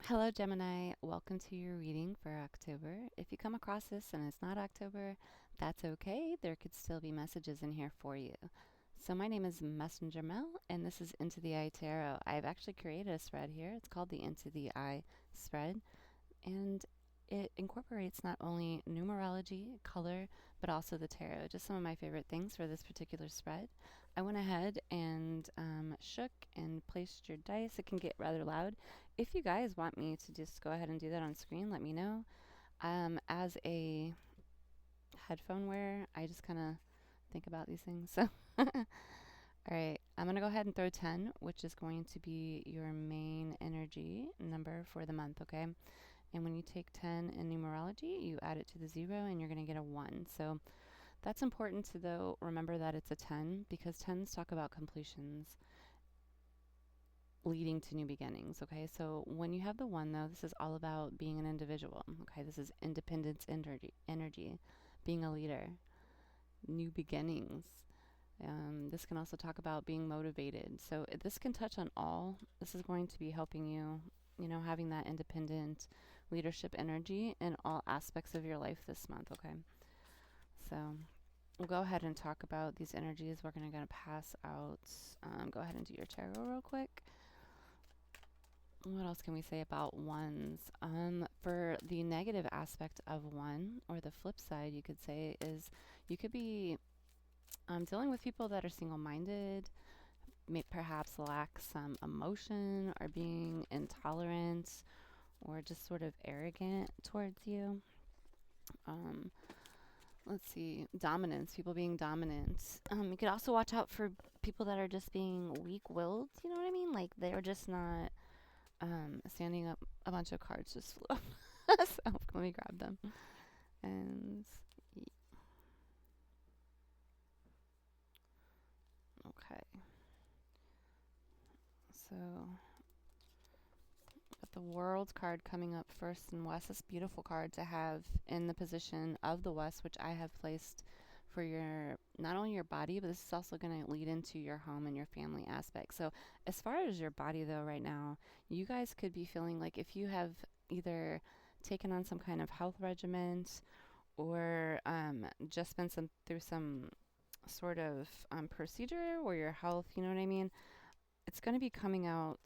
Hello, Gemini. Welcome to your reading for October. If you come across this and it's not October, that's okay. There could still be messages in here for you. So, my name is Messenger Mel, and this is Into the Eye Tarot. I've actually created a spread here. It's called the Into the Eye spread, and it incorporates not only numerology, color, but also the tarot. Just some of my favorite things for this particular spread. I went ahead and shook and placed your dice. It can get rather loud. If you guys want me to just go ahead and do that on screen, let me know. As a headphone wearer, I just kind of think about these things. So, all right, I'm going to go ahead and throw 10, which is going to be your main energy number for the month, okay? And when you take 10 in numerology, you add it to the 0 and you're going to get a 1. So that's important to, though, remember that it's a 10 because 10s talk about completions leading to new beginnings, okay? So when you have the 1, though, this is all about being an individual, okay? This is independence energy, being a leader, new beginnings. This can also talk about being motivated. So this can touch on all. This is going to be helping you, having that independent leadership energy in all aspects of your life this month, okay? So we'll go ahead and talk about these energies. We're going to pass out, go ahead and do your tarot real quick. What else can we say about ones? For the negative aspect of 1, or the flip side, you could say, is you could be dealing with people that are single-minded, may perhaps lack some emotion, or being intolerant, or just sort of arrogant towards you. Let's see, dominance, people being dominant. You could also watch out for people that are just being weak-willed, you know what I mean? Like they're just not standing up. A bunch of cards just flew up. So let me grab them. And okay. So with the World card coming up first in West, this beautiful card to have in the position of the West, which I have placed for your, not only your body, but this is also going to lead into your home and your family aspect. So as far as your body, though, right now, you guys could be feeling like if you have either taken on some kind of health regimen or just been through some sort of procedure where your health, you know what I mean, it's going to be coming out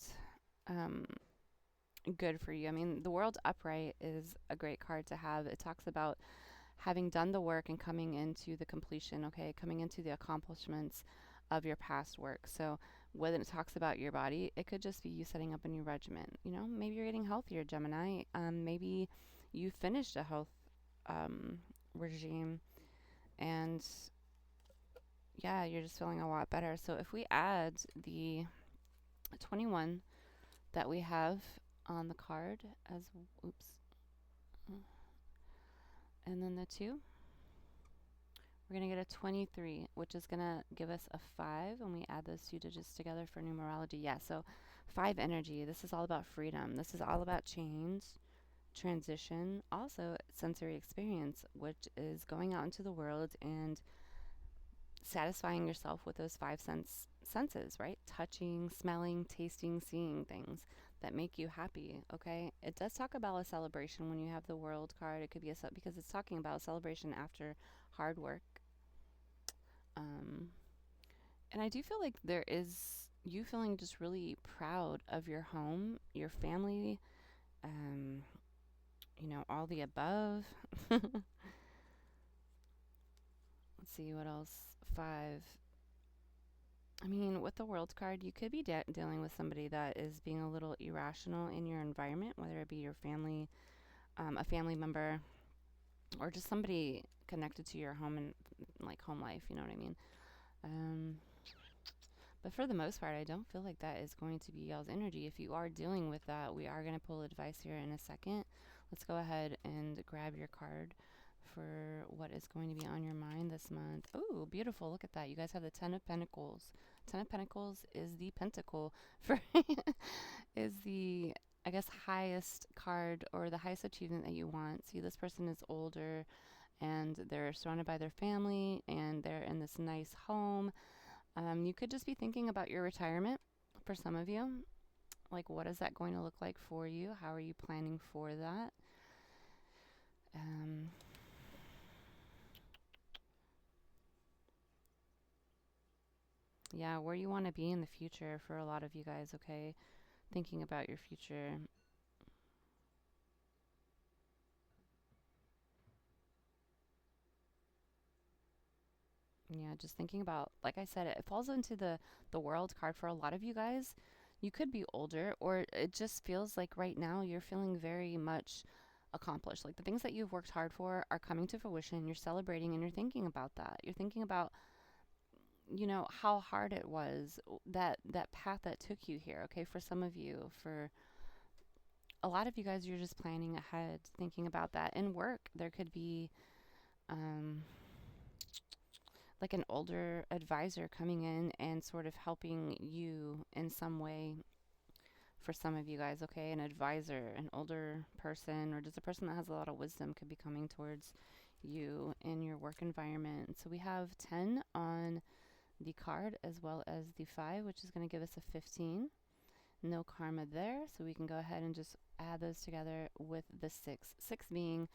um, good for you. I mean, the World Upright is a great card to have. It talks about having done the work and coming into the completion, okay, coming into the accomplishments of your past work. So when it talks about your body, it could just be you setting up a new regimen. Maybe you're getting healthier, Gemini. Maybe you finished a health regime, and yeah, you're just feeling a lot better. So if we add the 21 that we have on the card as, oops, and then the 2, we're going to get a 23, which is going to give us a 5 when we add those 2 digits together for numerology. Yeah, so 5 energy. This is all about freedom. This is all about change, transition, also sensory experience, which is going out into the world and satisfying yourself with those senses, right? Touching, smelling, tasting, seeing things that make you happy, okay? It does talk about a celebration when you have the World card. It could be because it's talking about a celebration after hard work. And I do feel like there is you feeling just really proud of your home, your family, um, all the above. Let's see what else. 5. I mean, with the World card, you could be dealing with somebody that is being a little irrational in your environment, whether it be your family, a family member, or just somebody connected to your home and like home life. You know what I mean? Um, but for the most part, I don't feel like that is going to be y'all's energy. If you are dealing with that, we are going to pull advice here in a second. Let's go ahead and grab your card for what is going to be on your mind this month. Oh, beautiful. Look at that. You guys have the 10 of Pentacles. 10 of Pentacles is the pentacle for is the, I guess, highest card or the highest achievement that you want. See, this person is older and they're surrounded by their family and they're in this nice home. You could just be thinking about your retirement for some of you. Like, what is that going to look like for you? How are you planning for that? Um, yeah, where you want to be in the future for a lot of you guys, okay? Thinking about your future. Yeah, just thinking about, like I said, it falls into the world card for a lot of you guys. You could be older, or it just feels like right now you're feeling very much accomplished. Like the things that you've worked hard for are coming to fruition. You're celebrating and you're thinking about that. You're thinking about, how hard it was, that path that took you here. Okay, for some of you, for a lot of you guys, you're just planning ahead, thinking about that. In work, there could be um, like an older advisor coming in and sort of helping you in some way for some of you guys, okay? An advisor, an older person, or just a person that has a lot of wisdom could be coming towards you in your work environment. So we have 10 on the card as well as the 5, which is going to give us a 15. No karma there, so we can go ahead and just add those together with the 6. 6 being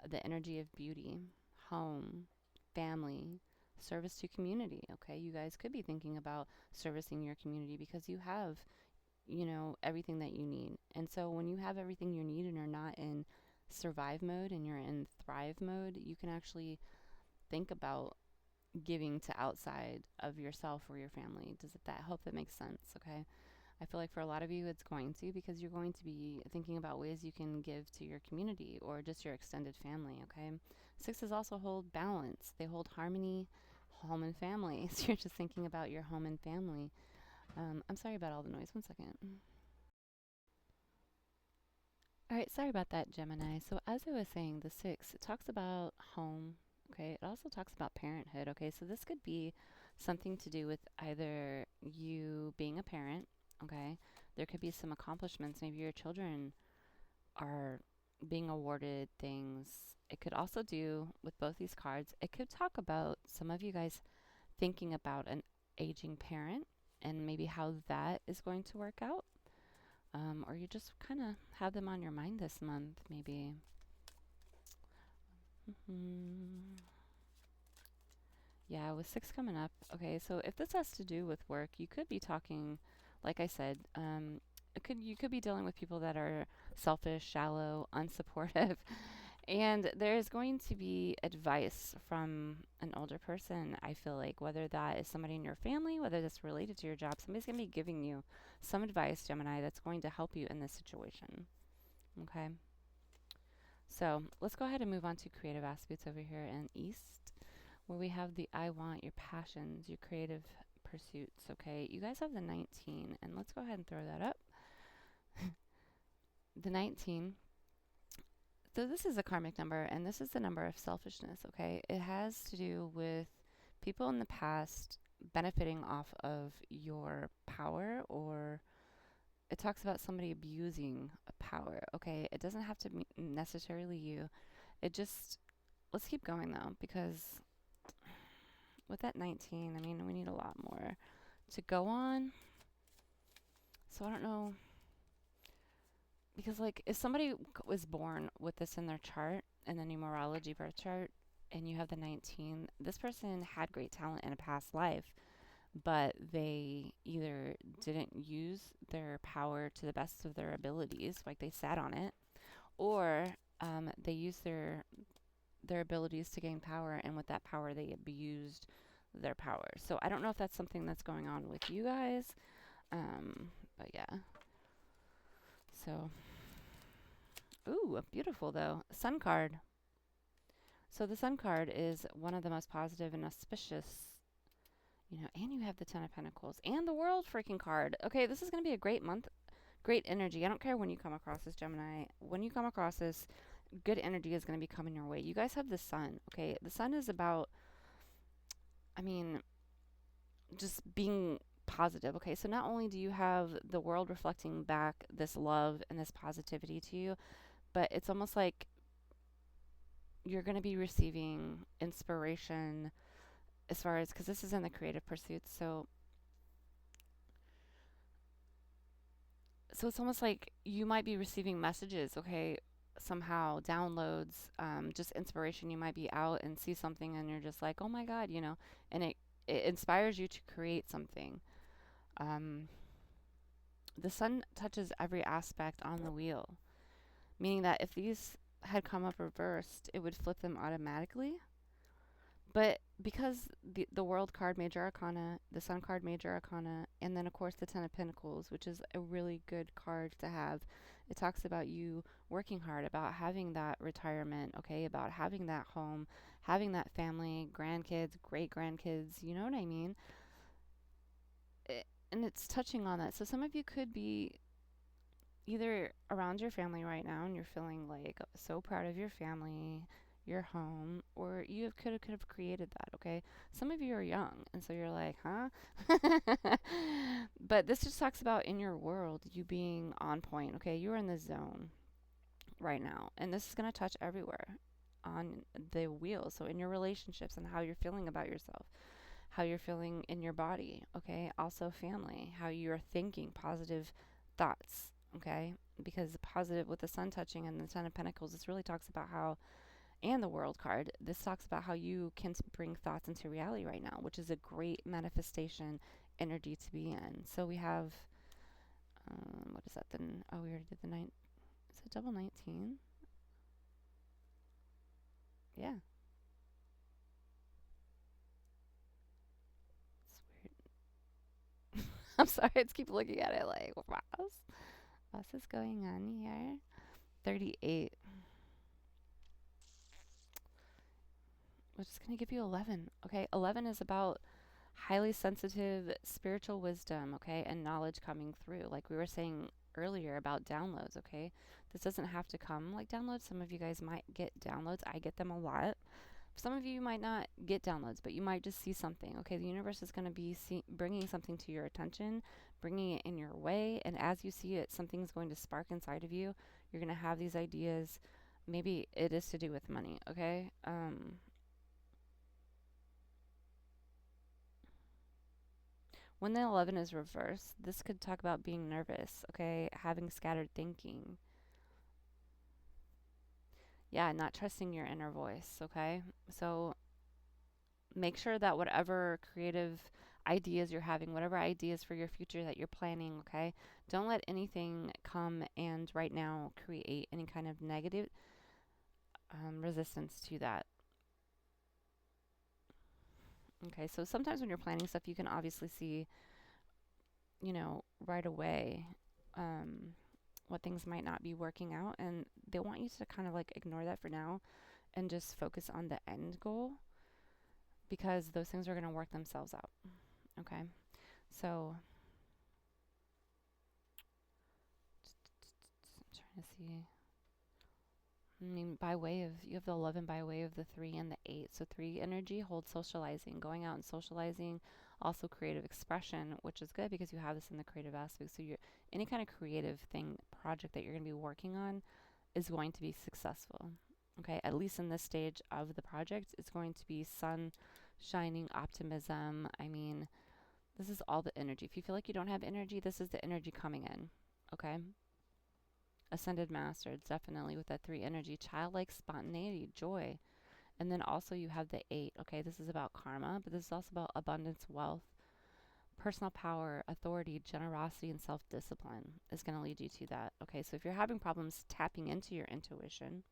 the energy of beauty, home, family, service to community. Okay, you guys could be thinking about servicing your community because you have, everything that you need. And so when you have everything you need and you're not in survive mode and you're in thrive mode, you can actually think about giving to outside of yourself or your family. Does it that hope that makes sense? Okay. I feel like for a lot of you, it's going to, because you're going to be thinking about ways you can give to your community or just your extended family, okay? Sixes also hold balance. They hold harmony, home and family. So you're just thinking about your home and family. I'm sorry about all the noise. One second. All right, sorry about that, Gemini. So as I was saying, the 6, it talks about home, okay? It also talks about parenthood, okay? So this could be something to do with either you being a parent, okay? There could be some accomplishments. Maybe your children are being awarded things. It could also do with both these cards. It could talk about some of you guys thinking about an aging parent and maybe how that is going to work out. Or you just kind of have them on your mind this month, maybe. Yeah, with 6 coming up. Okay, so if this has to do with work, you could be talking, like I said, you could be dealing with people that are selfish, shallow, unsupportive, and there's going to be advice from an older person. I feel like whether that is somebody in your family, whether that's related to your job, somebody's going to be giving you some advice, Gemini, that's going to help you in this situation. Okay. So let's go ahead and move on to creative aspects over here in East, where we have the I want, your passions, your creative pursuits. Okay, you guys have the 19, and let's go ahead and throw that up. The 19. So this is a karmic number, and this is the number of selfishness. Okay, it has to do with people in the past benefiting off of your power, or it talks about somebody abusing a power. Okay, it doesn't have to be necessarily you. It just, let's keep going though, because with that 19, I mean, we need a lot more to go on. So I don't know, because like if somebody was born with this in their chart and the numerology birth chart, and you have the 19, this person had great talent in a past life, but they either didn't use their power to the best of their abilities, like they sat on it, or they used their abilities to gain power, and with that power they abused their power. So I don't know if that's something that's going on with you guys, but yeah. So, ooh, beautiful though. Sun card. So the Sun card is one of the most positive and auspicious, and you have the Ten of Pentacles and the World freaking card. Okay, this is going to be a great month, great energy. I don't care when you come across this, Gemini. When you come across this, good energy is going to be coming your way. You guys have the Sun, okay? The Sun is about, I mean, just being positive. Okay, so not only do you have the world reflecting back this love and this positivity to you, but it's almost like you're going to be receiving inspiration as far as, because this is in the creative pursuits. So So it's almost like you might be receiving messages, okay, somehow downloads, just inspiration. You might be out and see something and you're just like, oh my God, and it inspires you to create something. Um, the sun touches every aspect on the wheel, meaning that if these had come up reversed, it would flip them automatically. But because the World card, Major Arcana, the Sun card, Major Arcana, and then of course the Ten of Pentacles, which is a really good card to have, it talks about you working hard, about having that retirement, okay, about having that home, having that family, grandkids, great grandkids, you know what I mean? And it's touching on that. So some of you could be either around your family right now and you're feeling like so proud of your family, your home, or you could have created that, okay? Some of you are young and so you're like, huh? But this just talks about in your world you being on point, okay? You're in the zone right now. And this is going to touch everywhere on the wheel. So in your relationships and how you're feeling about yourself, how you're feeling in your body, okay? Also family, how you're thinking positive thoughts, okay? Because positive with the sun touching and the Ten of Pentacles, this really talks about how, and the World card, this talks about how you can bring thoughts into reality right now, which is a great manifestation energy to be in. So we have, what is that then? Oh, we already did the nine. Is it double 19? Yeah. It's weird. I'm sorry, I just keep looking at it like, what is going on here? 38, which is going to give you 11. Okay, 11 is about highly sensitive spiritual wisdom, okay, and knowledge coming through. Like we were saying earlier about downloads, okay? This doesn't have to come like downloads. Some of you guys might get downloads. I get them a lot. Some of you might not get downloads, but you might just see something. Okay, the universe is going to be bringing something to your attention, bringing it in your way, and as you see it, something's going to spark inside of you. You're going to have these ideas. Maybe it is to do with money, okay? When the 11 is reversed, this could talk about being nervous, okay? Having scattered thinking. Yeah, not trusting your inner voice, okay? So make sure that whatever creative ideas you're having, whatever ideas for your future that you're planning, okay? Don't let anything come and right now create any kind of negative resistance to that. Okay, so sometimes when you're planning stuff, you can obviously see, right away what things might not be working out. And they want you to kind of like ignore that for now and just focus on the end goal because those things are going to work themselves out. Okay. So I'm trying to see. I mean, by way of, you have the 11 by way of the 3 and the 8. So 3 energy holds socializing, going out and socializing, also creative expression, which is good because you have this in the creative aspect. So you're, any kind of creative thing, project that you're going to be working on is going to be successful. Okay, at least in this stage of the project, it's going to be sun shining optimism. I mean, this is all the energy. If you feel like you don't have energy, this is the energy coming in. Okay. Ascended Master, definitely with that 3 energy, childlike spontaneity, joy. And then also you have the 8. Okay, this is about karma, but this is also about abundance, wealth, personal power, authority, generosity, and self-discipline is going to lead you to that. Okay, so if you're having problems tapping into your intuition,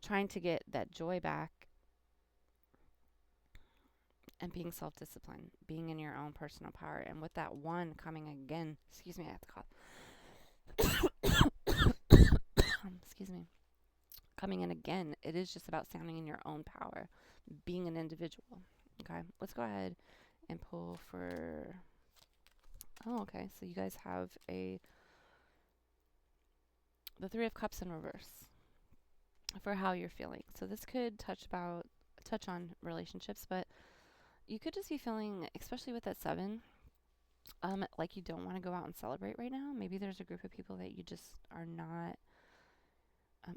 trying to get that joy back and being self-disciplined, being in your own personal power, and with that 1 coming again, excuse me, I have to cough. Excuse me. Coming in again, it is just about standing in your own power, being an individual. Okay, let's go ahead and pull for. Oh, okay. So you guys have the 3 of Cups in reverse for how you're feeling. So this could touch on relationships, but you could just be feeling, especially with that 7, like you don't want to go out and celebrate right now. Maybe there's a group of people that you just are not.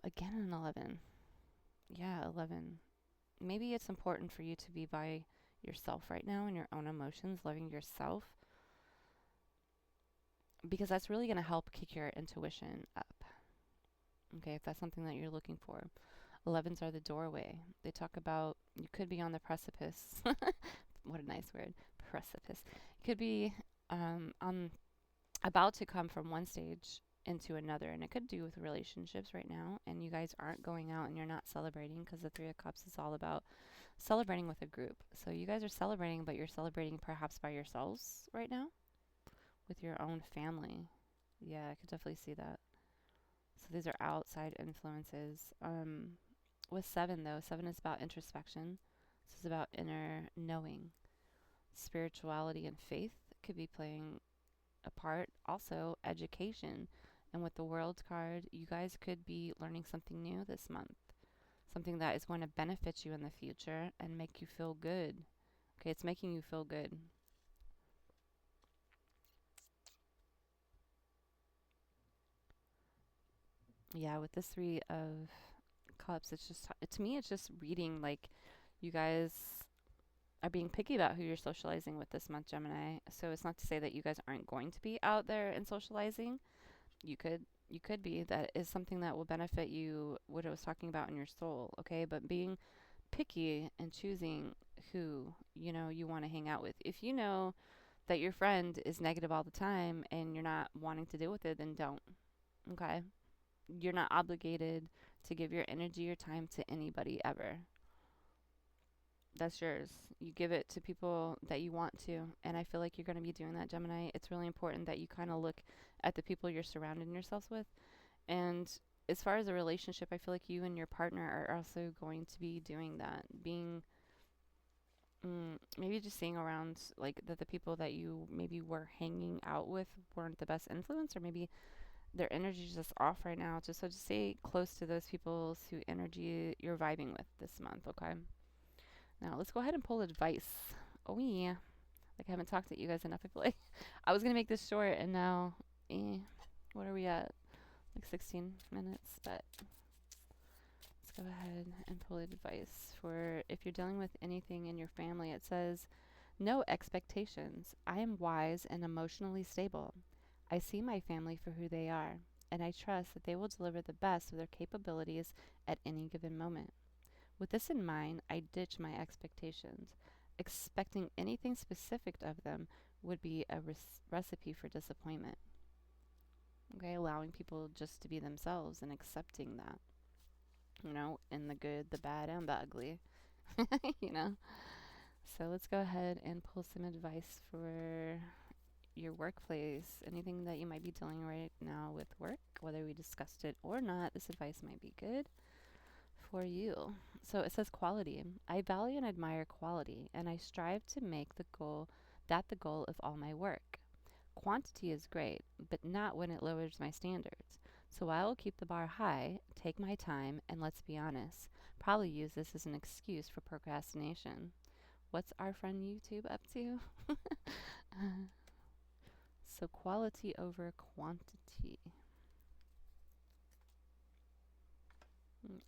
Again, an 11. Yeah, 11. Maybe it's important for you to be by yourself right now and your own emotions, loving yourself. because that's really going to help kick your intuition up. Okay, if that's something that you're looking for. 11s are the doorway. They talk about you could be on the precipice. What a nice word, precipice. You could be on about to come from one stage into another, and it could do with relationships right now. And you guys aren't going out and you're not celebrating, because the Three of Cups is all about celebrating with a group. So you guys are celebrating, but you're celebrating perhaps by yourselves right now with your own family. Yeah, I could definitely see that. So these are outside influences. With 7 though, 7 is about introspection. This is about inner knowing. Spirituality and faith could be playing a part. Also, education. And with the World card, you guys could be learning something new this month. Something that is going to benefit you in the future and make you feel good. Okay, it's making you feel good. Yeah, with this 3 of Cups, it's just, to me, it's just reading like you guys are being picky about who you're socializing with this month, Gemini. So it's not to say that you guys aren't going to be out there and socializing. You could you could be. That is something that will benefit you, what I was talking about in your soul, okay? But being picky and choosing who, you want to hang out with. If you know that your friend is negative all the time and you're not wanting to deal with it, then don't. Okay? You're not obligated to give your energy or time to anybody ever. That's yours. You give it to people that you want to. And I feel like you're going to be doing that, Gemini. It's really important that you kind of look at the people you're surrounding yourselves with. And as far as a relationship, I feel like you and your partner are also going to be doing that. Maybe just seeing around like that the people that you maybe were hanging out with weren't the best influence, or maybe their energy is just off right now. Just stay close to those people whose energy you're vibing with this month, okay? Now let's go ahead and pull advice. Oh yeah. Like I haven't talked to you guys enough. I feel like I was gonna make this short, and now, what are we at? Like 16 minutes. But let's go ahead and pull advice for if you're dealing with anything in your family. It says, no expectations. I am wise and emotionally stable. I see my family for who they are, and I trust that they will deliver the best of their capabilities at any given moment. With this in mind, I ditch my expectations. Expecting anything specific of them would be a recipe for disappointment. Okay, allowing people just to be themselves and accepting that, in the good, the bad, and the ugly, you know. So let's go ahead and pull some advice for your workplace. Anything that you might be dealing right now with work, whether we discussed it or not, this advice might be good for you. So it says quality. I value and admire quality, and I strive to make the goal of all my work. Quantity is great, but not when it lowers my standards. So I will keep the bar high, take my time, and let's be honest, probably use this as an excuse for procrastination. What's our friend YouTube up to? So quality over quantity.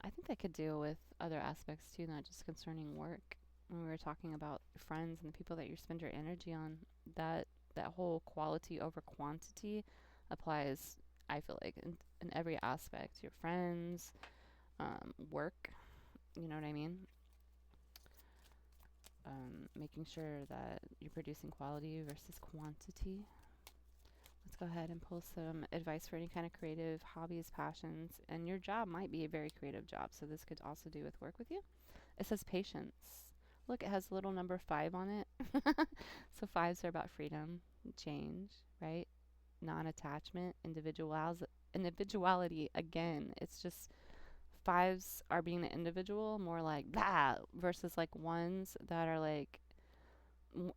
I think that could deal with other aspects too, not just concerning work. When we were talking about friends and the people that you spend your energy on, that that whole quality over quantity applies, I feel like, in every aspect. Your friends, work, you know what I mean? Making sure that you're producing quality versus quantity. Let's go ahead and pull some advice for any kind of creative hobbies, passions, and your job might be a very creative job, so this could also do with work with you. It says patience. Look, it has a little number 5 on it. So 5s are about freedom, change, right? Non-attachment, individuality. Again, it's just 5s are being an individual, more like that, versus like 1s that are like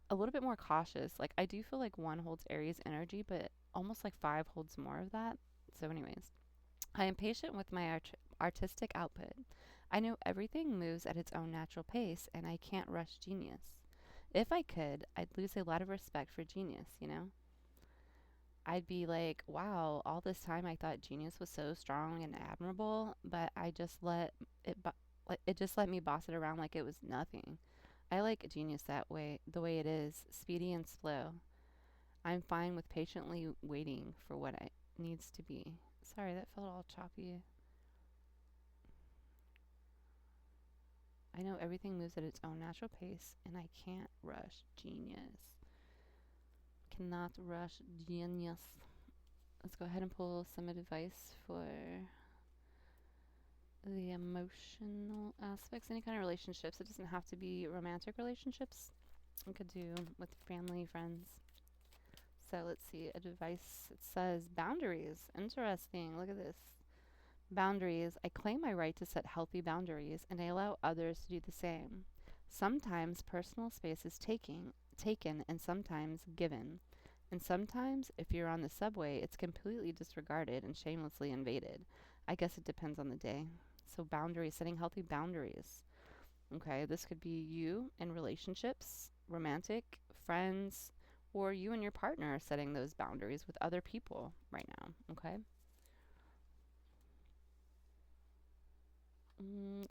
a little bit more cautious. Like I do feel like 1 holds Aries energy, but almost like 5 holds more of that. So, anyways, I am patient with my artistic output. I know everything moves at its own natural pace, and I can't rush genius. If I could, I'd lose a lot of respect for genius. I'd be like, wow, all this time I thought genius was so strong and admirable, but I just it just let me boss it around like it was nothing. I like genius that way, the way it is, speedy and slow. I'm fine with patiently waiting for what I needs to be. Sorry, that felt all choppy. I know everything moves at its own natural pace, and I can't rush genius. Cannot rush genius. Let's go ahead and pull some advice for the emotional aspects. Any kind of relationships. It doesn't have to be romantic relationships. We could do with family, friends. So let's see. Advice. It says boundaries. Interesting. Look at this. Boundaries. I claim my right to set healthy boundaries, and I allow others to do the same. Sometimes personal space is taken and sometimes given. And sometimes, if you're on the subway, it's completely disregarded and shamelessly invaded. I guess it depends on the day. So boundaries, setting healthy boundaries. Okay, this could be you in relationships, romantic, friends, or you and your partner setting those boundaries with other people right now. Okay.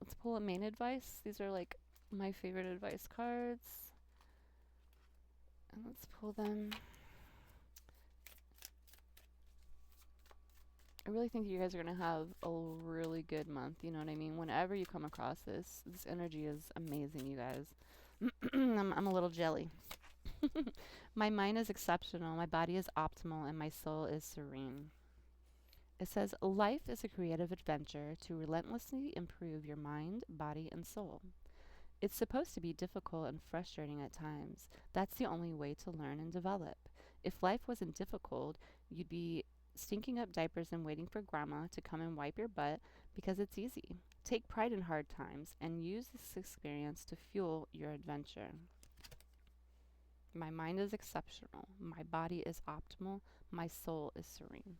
Let's pull a main advice. These are like my favorite advice cards. And let's pull them. I really think you guys are going to have a really good month. You know what I mean? Whenever you come across this energy is amazing, you guys. I'm a little jelly. My mind is exceptional, my body is optimal, and my soul is serene. It says, life is a creative adventure to relentlessly improve your mind, body, and soul. It's supposed to be difficult and frustrating at times. That's the only way to learn and develop. If life wasn't difficult, you'd be stinking up diapers and waiting for grandma to come and wipe your butt because it's easy. Take pride in hard times and use this experience to fuel your adventure. My mind is exceptional. My body is optimal. My soul is serene.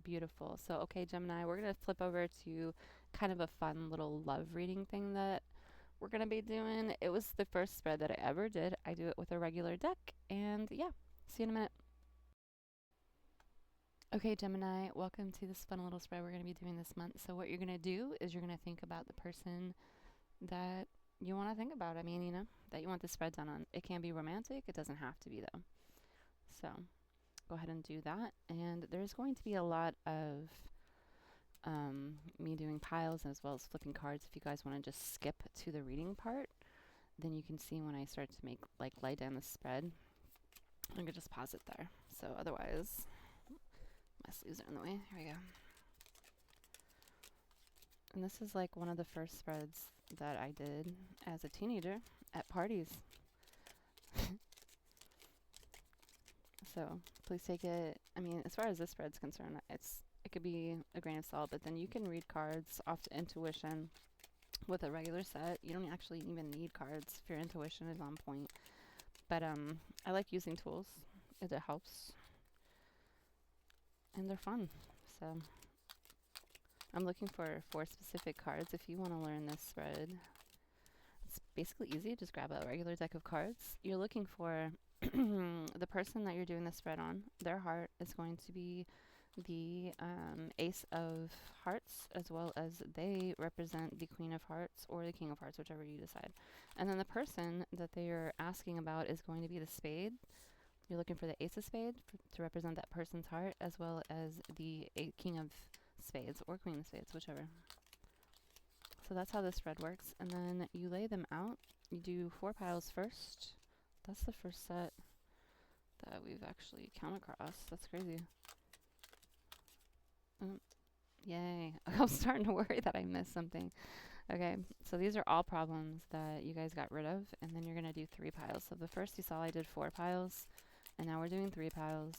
Beautiful. So, okay, Gemini, we're going to flip over to kind of a fun little love reading thing that we're going to be doing. It was the first spread that I ever did. I do it with a regular deck. And yeah, see you in a minute. Okay, Gemini, welcome to this fun little spread we're going to be doing this month. So, what you're going to do is you're going to think about the person that you want to think about. I mean, that you want the spread done on. It can be romantic. It doesn't have to be, though. So, go ahead and do that. And there's going to be a lot of me doing piles as well as flipping cards. If you guys want to just skip to the reading part, then you can see when I start to lay down the spread. I could just pause it there. So otherwise, my sleeves are in the way. Here we go. And this is like one of the first spreads that I did as a teenager at parties. So please take it. I mean, as far as this spread's concerned, it could be a grain of salt, but then you can read cards off to intuition with a regular set. You don't actually even need cards if your intuition is on point. But I like using tools. It helps. And they're fun. So I'm looking for 4 specific cards. If you want to learn this spread, it's basically easy. Just grab a regular deck of cards. You're looking for the person that you're doing the spread on. Their heart is going to be the Ace of Hearts, as well as they represent the Queen of Hearts or the King of Hearts, whichever you decide. And then the person that they are asking about is going to be the Spade. You're looking for the Ace of Spades to represent that person's heart, as well as the King of Spades or Queen of Spades, whichever. So that's how this spread works. And then you lay them out. You do 4 piles first. That's the first set that we've actually come across. That's crazy. Yay. I was starting to worry that I missed something. Okay, so these are all problems that you guys got rid of, and then you're going to do 3 piles. So the first you saw I did 4 piles, and now we're doing 3 piles,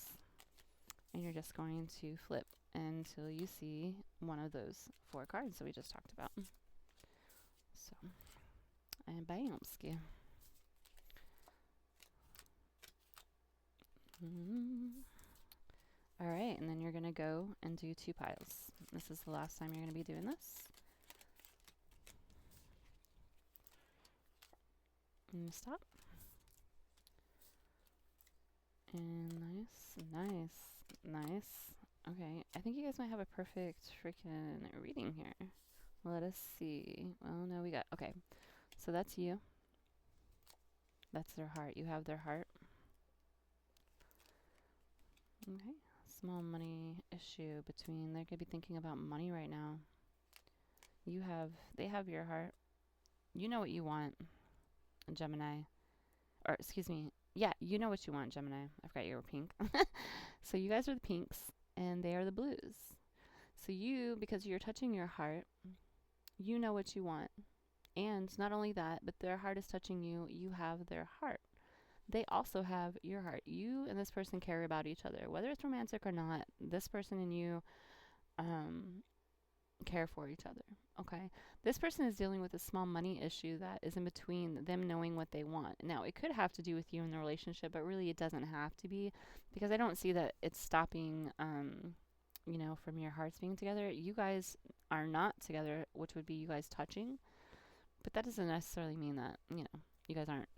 and you're just going to flip until you see one of those 4 cards that we just talked about. So, and bamski. All right, and then you're going to go and do 2 piles. This is the last time you're going to be doing this. And stop. And nice. Okay, I think you guys might have a perfect freaking reading here. Let us see. Well, no, we got, okay. So that's you. That's their heart. You have their heart. Okay. Small money issue between, they could be thinking about money right now. They have your heart. You know what you want, Gemini. Or, excuse me. Yeah, you know what you want, Gemini. I forgot you were pink. So you guys are the pinks, and they are the blues. So you, because you're touching your heart, you know what you want. And not only that, but their heart is touching you. You have their heart. They also have your heart. You and this person care about each other. Whether it's romantic or not, this person and you care for each other. Okay. This person is dealing with a small money issue that is in between them knowing what they want. Now, it could have to do with you in the relationship, but really it doesn't have to be, because I don't see that it's stopping, from your hearts being together. You guys are not together, which would be you guys touching, but that doesn't necessarily mean that, you guys aren't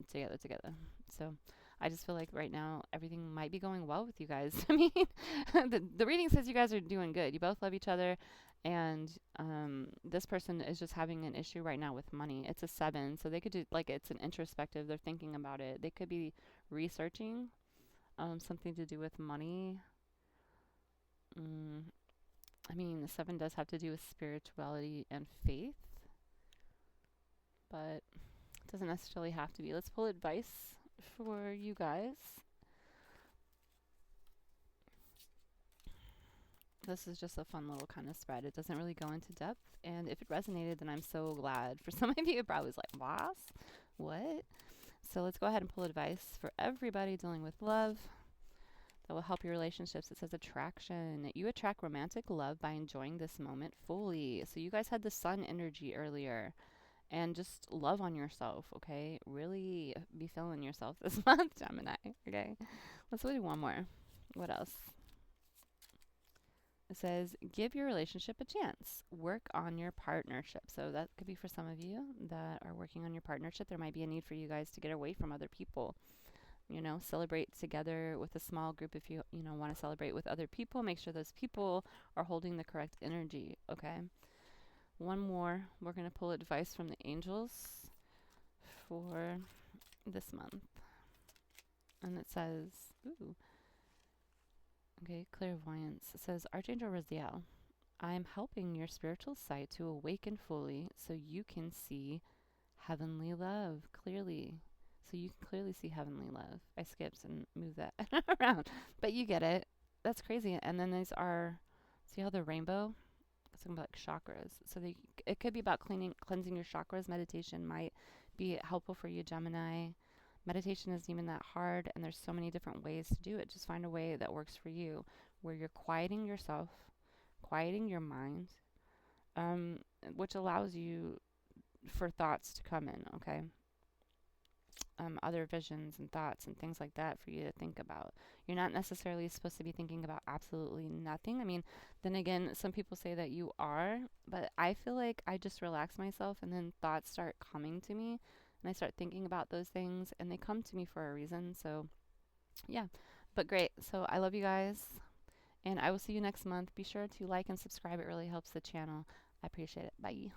together. So I just feel like right now everything might be going well with you guys. I mean, the reading says you guys are doing good. You both love each other, and this person is just having an issue right now with money. It's a 7, so they could do, like, it's an introspective. They're thinking about it. They could be researching something to do with money. I mean, the 7 does have to do with spirituality and faith, but it doesn't necessarily have to be. Let's pull advice for you guys. This is just a fun little kind of spread. It doesn't really go into depth. And if it resonated, then I'm so glad. For some of you, it probably was like, boss, what? So let's go ahead and pull advice for everybody dealing with love that will help your relationships. It says attraction. You attract romantic love by enjoying this moment fully. So you guys had the sun energy earlier. And just love on yourself, okay? Really be feeling yourself this month, Gemini, okay? Let's do one more. What else? It says, give your relationship a chance. Work on your partnership. So that could be for some of you that are working on your partnership. There might be a need for you guys to get away from other people. Celebrate together with a small group. If you want to celebrate with other people, make sure those people are holding the correct energy, okay? One more. We're going to pull advice from the angels for this month. And it says, clairvoyance. It says, Archangel Raziel, I am helping your spiritual sight to awaken fully so you can see heavenly love clearly. So you can clearly see heavenly love. I skipped and moved that around. But you get it. That's crazy. And then these are, see how the rainbow? Something about chakras. So it could be about cleansing your chakras. Meditation might be helpful for you, Gemini. Meditation isn't even that hard, and there's so many different ways to do it. Just find a way that works for you, where you're quieting yourself, quieting your mind, which allows you for thoughts to come in, okay? Other visions and thoughts and things like that for you to think about. You're not necessarily supposed to be thinking about absolutely nothing. I mean, then again, some people say that you are, but I feel like I just relax myself and then thoughts start coming to me and I start thinking about those things and they come to me for a reason. So yeah, but great. So I love you guys and I will see you next month. Be sure to like and subscribe. It really helps the channel. I appreciate it. Bye.